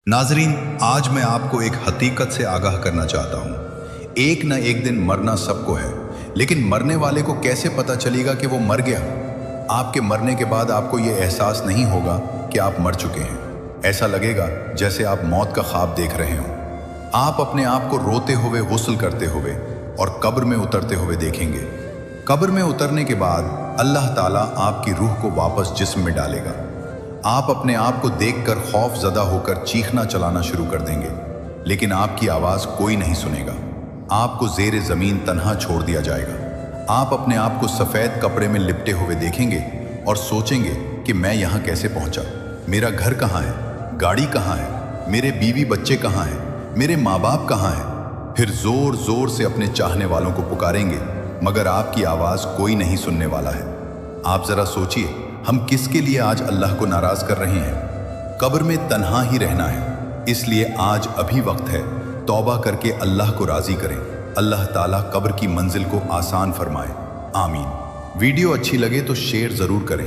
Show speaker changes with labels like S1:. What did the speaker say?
S1: नाजरीन, आज मैं आपको एक हकीकत से आगाह करना चाहता हूँ। एक न एक दिन मरना सबको है, लेकिन मरने वाले को कैसे पता चलेगा कि वो मर गया? आपके मरने के बाद आपको ये एहसास नहीं होगा कि आप मर चुके हैं। ऐसा लगेगा जैसे आप मौत का ख्वाब देख रहे हों। आप अपने आप को रोते हुए, गुस्ल करते हुए और कब्र में उतरते हुए देखेंगे। कब्र में उतरने के बाद अल्लाह ताला आपकी रूह को वापस जिस्म में डालेगा। आप अपने आप को देखकर खौफ ज़दा होकर चीखना चलाना शुरू कर देंगे, लेकिन आपकी आवाज़ कोई नहीं सुनेगा। आपको ज़ेरे ज़मीन तन्हा छोड़ दिया जाएगा। आप अपने आप को सफ़ेद कपड़े में लिपटे हुए देखेंगे और सोचेंगे कि मैं यहाँ कैसे पहुँचा, मेरा घर कहाँ है, गाड़ी कहाँ है, मेरे बीवी बच्चे कहाँ हैं, मेरे माँ बाप कहाँ हैं। फिर ज़ोर ज़ोर से अपने चाहने वालों को पुकारेंगे, मगर आपकी आवाज़ कोई नहीं सुनने वाला है। आप ज़रा सोचिए, हम किसके लिए आज अल्लाह को नाराज़ कर रहे हैं? कब्र में तन्हा ही रहना है। इसलिए आज अभी वक्त है, तौबा करके अल्लाह को राज़ी करें। अल्लाह ताला कब्र की मंजिल को आसान फरमाए। आमीन। वीडियो अच्छी लगे तो शेयर ज़रूर करें।